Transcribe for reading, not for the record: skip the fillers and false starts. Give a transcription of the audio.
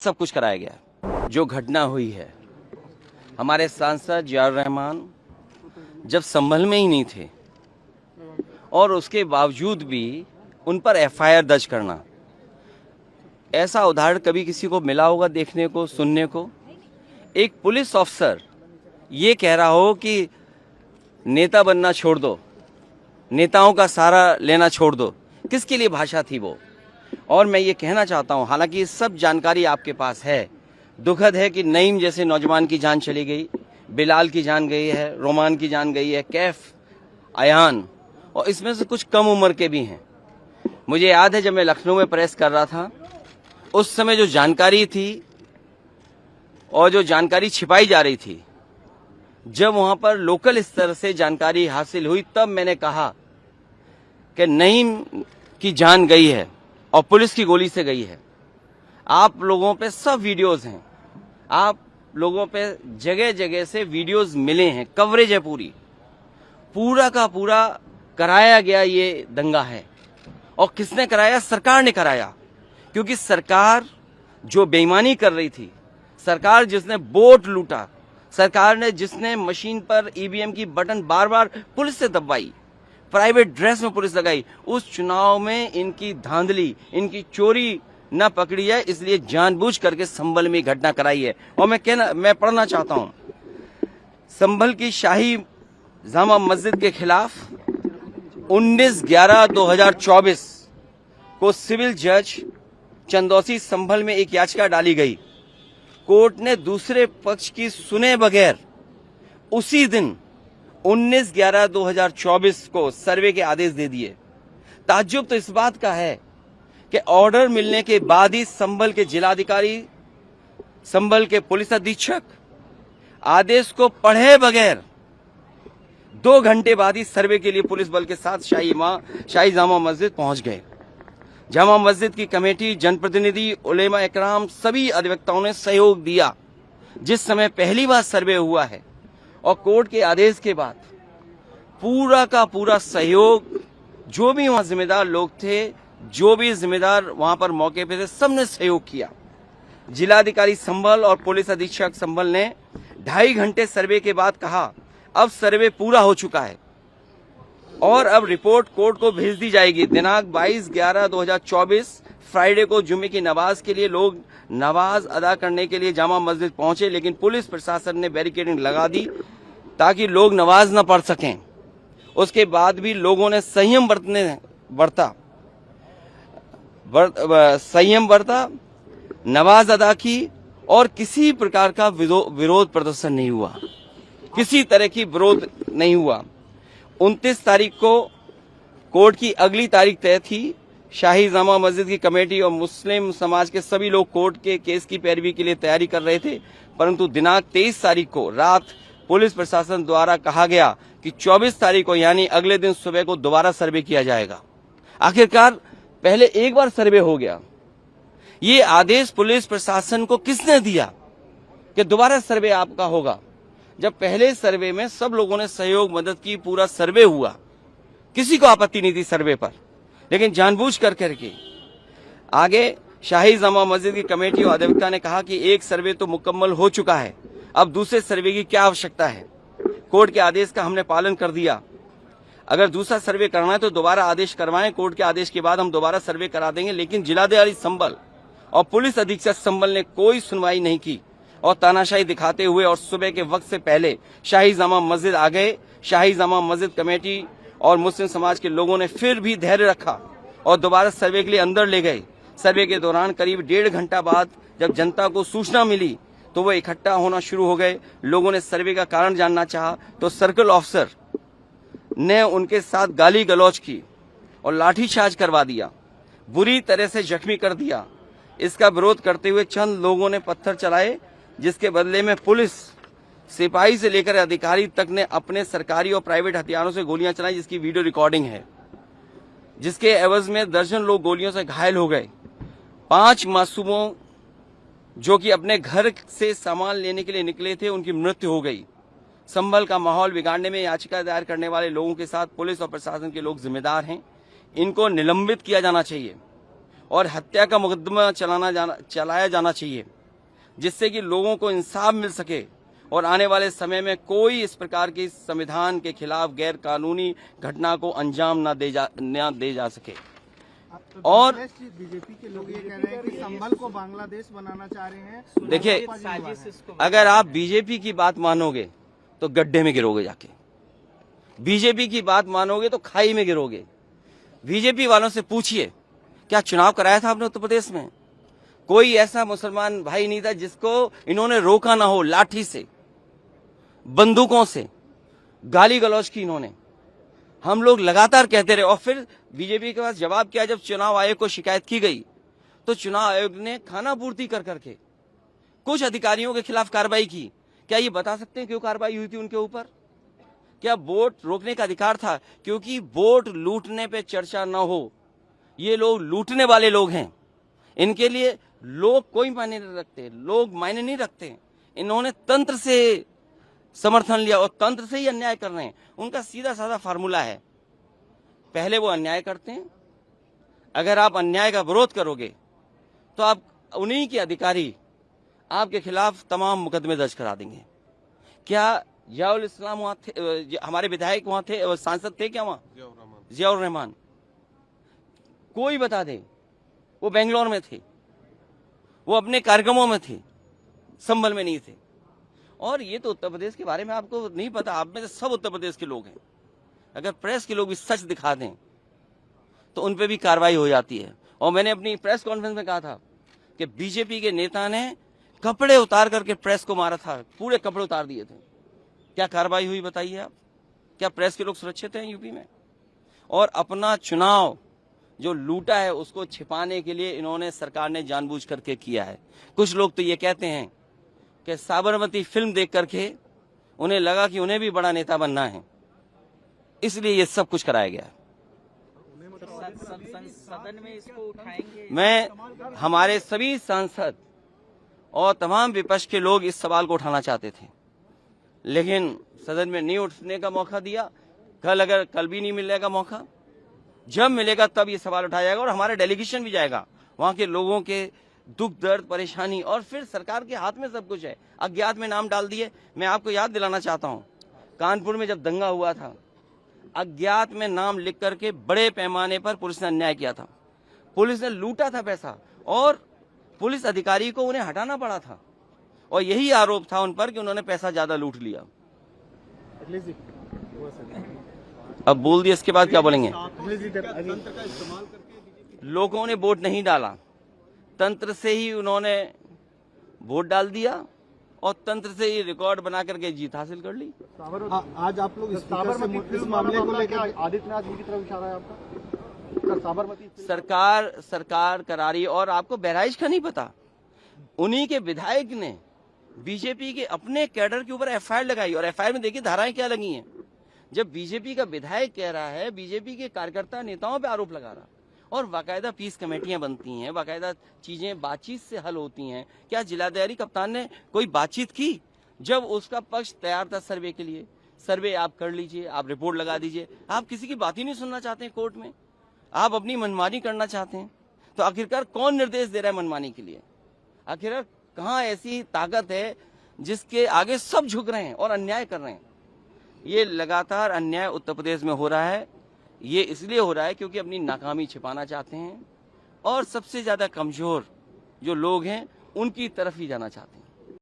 सब कुछ कराया गया। जो घटना हुई है, हमारे सांसद जियाउर रहमान जब संभल में ही नहीं थे और उसके बावजूद भी उन पर एफआईआर दर्ज करना, ऐसा उदाहरण कभी किसी को मिला होगा देखने को, सुनने को? एक पुलिस ऑफिसर ये कह रहा हो कि नेता बनना छोड़ दो, नेताओं का सहारा लेना छोड़ दो। किसके लिए भाषा थी वो? और मैं ये कहना चाहता हूँ, हालांकि सब जानकारी आपके पास है, दुखद है कि नईम जैसे नौजवान की जान चली गई, बिलाल की जान गई है, रोमान की जान गई है, कैफ, अयान, और इसमें से कुछ कम उम्र के भी हैं। मुझे याद है जब मैं लखनऊ में प्रेस कर रहा था, उस समय जो जानकारी थी और जो जानकारी छिपाई जा रही थी, जब वहां पर लोकल स्तर से जानकारी हासिल हुई, तब मैंने कहा कि नईम की जान गई है और पुलिस की गोली से गई है। आप लोगों पे सब वीडियोस हैं, आप लोगों पे जगह जगह से वीडियोस मिले हैं, कवरेज है पूरा का पूरा कराया गया ये दंगा है। और किसने कराया? सरकार ने कराया, क्योंकि सरकार जो बेईमानी कर रही थी, सरकार जिसने वोट लूटा, सरकार ने जिसने मशीन पर ईवीएम की बटन बार बार पुलिस से दबाई, प्राइवेट ड्रेस में पुलिस लगाई, उस चुनाव में इनकी धांधली, इनकी चोरी न पकड़ी है, इसलिए जानबूझ करके संभल में घटना कराई है। और मैं पढ़ना चाहता हूं, संभल की शाही जामा मस्जिद के खिलाफ 19/11/2024 को सिविल जज चंदौसी संभल में एक याचिका डाली गई। कोर्ट ने दूसरे पक्ष की सुने बगैर उसी दिन 19/11/2024 को सर्वे के आदेश दे दिए। ताज्जुब तो इस बात का है कि ऑर्डर मिलने के बाद ही संभल के जिलाधिकारी, संभल के पुलिस अधीक्षक आदेश को पढ़े बगैर 2 घंटे बाद ही सर्वे के लिए पुलिस बल के साथ शाही जामा मस्जिद पहुंच गए। जामा मस्जिद की कमेटी, जनप्रतिनिधि, उलेमा इकराम, सभी अधिवक्ताओं ने सहयोग दिया। जिस समय पहली बार सर्वे हुआ है और कोर्ट के आदेश के बाद पूरा का पूरा सहयोग, जो भी वहां जिम्मेदार लोग थे, जो भी जिम्मेदार वहां पर मौके पे थे, सबने सहयोग किया। जिलाधिकारी संभल और पुलिस अधीक्षक संभल ने 2.5 घंटे सर्वे के बाद कहा, अब सर्वे पूरा हो चुका है और अब रिपोर्ट कोर्ट को भेज दी जाएगी। दिनांक 22/11/2024 फ्राइडे को जुम्मे की नमाज के लिए लोग नमाज अदा करने के लिए जामा मस्जिद पहुंचे, लेकिन पुलिस प्रशासन ने बैरिकेडिंग लगा दी ताकि लोग नमाज न पढ़ सकें। उसके बाद भी लोगों ने संयम बरता, नमाज अदा की और किसी प्रकार का विरोध प्रदर्शन नहीं हुआ, किसी तरह की विरोध नहीं हुआ। 29 तारीख को कोर्ट की अगली तारीख तय थी। शाही जामा मस्जिद की कमेटी और मुस्लिम समाज के सभी लोग कोर्ट के केस की पैरवी के लिए तैयारी कर रहे थे, परंतु दिनांक 23 तारीख को रात पुलिस प्रशासन द्वारा कहा गया कि 24 तारीख को यानी अगले दिन सुबह को दोबारा सर्वे किया जाएगा। आखिरकार पहले एक बार सर्वे हो गया, ये आदेश पुलिस प्रशासन को किसने दिया कि दोबारा सर्वे आपका होगा, जब पहले सर्वे में सब लोगों ने सहयोग मदद की, पूरा सर्वे हुआ, किसी को आपत्ति नहीं थी सर्वे पर, लेकिन जानबूझ करके आगे शाही जामा मस्जिद की कमेटी और अधिवक्ता ने कहा कि एक सर्वे तो मुकम्मल हो चुका है, अब दूसरे सर्वे की क्या आवश्यकता है। कोर्ट के आदेश का हमने पालन कर दिया, अगर दूसरा सर्वे करना है तो दोबारा आदेश करवाएं, कोर्ट के आदेश के बाद हम दोबारा सर्वे करा देंगे। लेकिन जिलाधिकारी संभल और पुलिस अधीक्षक संभल ने कोई सुनवाई नहीं की और तानाशाही दिखाते हुए और सुबह के वक्त से पहले शाही जामा मस्जिद आ गए। शाही जामा मस्जिद कमेटी और मुस्लिम समाज के लोगों ने फिर भी धैर्य रखा और दोबारा सर्वे के लिए अंदर ले गए। सर्वे के दौरान करीब 1.5 घंटा बाद जब जनता को सूचना मिली तो वो इकट्ठा होना शुरू हो गए। लोगों ने सर्वे का कारण जानना चाहा तो सर्कल ऑफिसर ने उनके साथ गाली गलौज की और लाठीचार्ज करवा दिया, बुरी तरह से जख्मी कर दिया। इसका विरोध करते हुए चंद लोगों ने पत्थर चलाए, जिसके बदले में पुलिस, सिपाही से लेकर अधिकारी तक ने अपने सरकारी और प्राइवेट हथियारों से गोलियां चलाई, जिसकी वीडियो रिकॉर्डिंग है, जिसके एवज में दर्जन लोग गोलियों से घायल हो गए। 5 मासूमों जो कि अपने घर से सामान लेने के लिए निकले थे, उनकी मृत्यु हो गई। संभल का माहौल बिगाड़ने में याचिका दायर करने वाले लोगों के साथ पुलिस और प्रशासन के लोग जिम्मेदार हैं। इनको निलंबित किया जाना चाहिए और हत्या का मुकदमा चलाया जाना चाहिए, जिससे कि लोगों को इंसाफ मिल सके और आने वाले समय में कोई इस प्रकार की संविधान के खिलाफ गैर कानूनी घटना को अंजाम न दे जा सके। और बीजेपी के लोग ये कह रहे हैं कि संभल को बांग्लादेश बनाना चाह रहे हैं। देखिए, अगर आप बीजेपी की बात मानोगे तो गड्ढे में गिरोगे, जाके बीजेपी की बात मानोगे तो खाई में गिरोगे। बीजेपी वालों से पूछिए, क्या चुनाव कराया था आपने उत्तर प्रदेश में? कोई ऐसा मुसलमान भाई नहीं था जिसको इन्होंने रोका ना हो। लाठी से, बंदूकों से गाली गलौज की इन्होंने। हम लोग लगातार कहते रहे और फिर बीजेपी के पास जवाब क्या? जब चुनाव आयोग को शिकायत की गई तो चुनाव आयोग ने खाना पूर्ति कर करके कुछ अधिकारियों के खिलाफ कार्रवाई की। क्या ये बता सकते हैं क्यों कार्रवाई हुई थी उनके ऊपर? क्या वोट रोकने का अधिकार था? क्योंकि वोट लूटने पे चर्चा न हो। ये लोग लूटने वाले लोग हैं, इनके लिए लोग कोई मायने नहीं रखते, लोग मायने नहीं रखते। इन्होंने तंत्र से समर्थन लिया और तंत्र से ही अन्याय कर रहे हैं। उनका सीधा साधा फार्मूला है, पहले वो अन्याय करते हैं, अगर आप अन्याय का विरोध करोगे तो आप उन्हीं के अधिकारी आपके खिलाफ तमाम मुकदमे दर्ज करा देंगे। क्या जियाउल इस्लाम वहां थे? हमारे विधायक वहां थे, सांसद थे क्या वहां? जियाउर रहमान, कोई बता दे। वो बेंगलोर में थे, वो अपने कार्यक्रमों में थे, संभल में नहीं थे। और ये तो उत्तर प्रदेश के बारे में आपको नहीं पता। आप में से सब उत्तर प्रदेश के लोग हैं। अगर प्रेस के लोग भी सच दिखा दें तो उन पे भी कार्रवाई हो जाती है। और मैंने अपनी प्रेस कॉन्फ्रेंस में कहा था कि बीजेपी के नेता ने कपड़े उतार करके प्रेस को मारा था, पूरे कपड़े उतार दिए थे। क्या कार्रवाई हुई बताइए आप? क्या प्रेस के लोग सुरक्षित हैं यूपी में? और अपना चुनाव जो लूटा है उसको छिपाने के लिए इन्होंने, सरकार ने जानबूझ करके किया है। कुछ लोग तो ये कहते हैं कि साबरमती फिल्म देख करके उन्हें लगा कि उन्हें भी बड़ा नेता बनना है, इसलिए ये सब कुछ कराया गया। सदन में इसको उठाएंगे। मैं, हमारे सभी सांसद और तमाम विपक्ष के लोग इस सवाल को उठाना चाहते थे, लेकिन सदन में नहीं उठने का मौका दिया। कल भी नहीं मिलेगा मौका। जब मिलेगा तब ये सवाल उठाया जाएगा और हमारा डेलीगेशन भी जाएगा, वहां के लोगों के दुख दर्द परेशानी। और फिर सरकार के हाथ में सब कुछ है। अज्ञात में नाम डाल दिए। मैं आपको याद दिलाना चाहता हूं, कानपुर में जब दंगा हुआ था, अज्ञात में नाम लिख करके बड़े पैमाने पर पुलिस ने अन्याय किया था। पुलिस ने लूटा था पैसा और पुलिस अधिकारी को उन्हें हटाना पड़ा था। और यही आरोप था उन पर कि उन्होंने पैसा ज्यादा लूट लिया। अब बोल दिया, इसके बाद क्या बोलेंगे? लोगों ने वोट नहीं डाला, तंत्र से ही उन्होंने वोट डाल दिया और तंत्र से ही रिकॉर्ड बना करके जीत हासिल कर ली। आज आप लोग इस मामले को लेकर आदित्यनाथ जी की तरफ इशारा है आपका? साबरमती सरकार करा रही है। और आपको बहराइच का नहीं पता, उन्हीं के विधायक ने बीजेपी के अपने कैडर के ऊपर एफआईआर लगाई और एफआईआर में देखिए धाराएं क्या लगी हैं। जब बीजेपी का विधायक कह रहा है, बीजेपी के कार्यकर्ता नेताओं पे आरोप लगा रहा, और बाकायदा पीस कमेटियां बनती हैं, बाकायदा चीजें बातचीत से हल होती हैं। क्या जिलाधिकारी कप्तान ने कोई बातचीत की? जब उसका पक्ष तैयार था सर्वे के लिए, सर्वे आप कर लीजिए, आप रिपोर्ट लगा दीजिए। आप किसी की बात ही नहीं सुनना चाहते हैं कोर्ट में, आप अपनी मनमानी करना चाहते हैं। तो आखिरकार कौन निर्देश दे रहा है मनमानी के लिए? आखिरकार कहाँ ऐसी ताकत है जिसके आगे सब झुक रहे हैं और अन्याय कर रहे हैं? ये लगातार अन्याय उत्तर प्रदेश में हो रहा है। ये इसलिए हो रहा है क्योंकि अपनी नाकामी छिपाना चाहते हैं और सबसे ज्यादा कमजोर जो लोग हैं उनकी तरफ ही जाना चाहते हैं।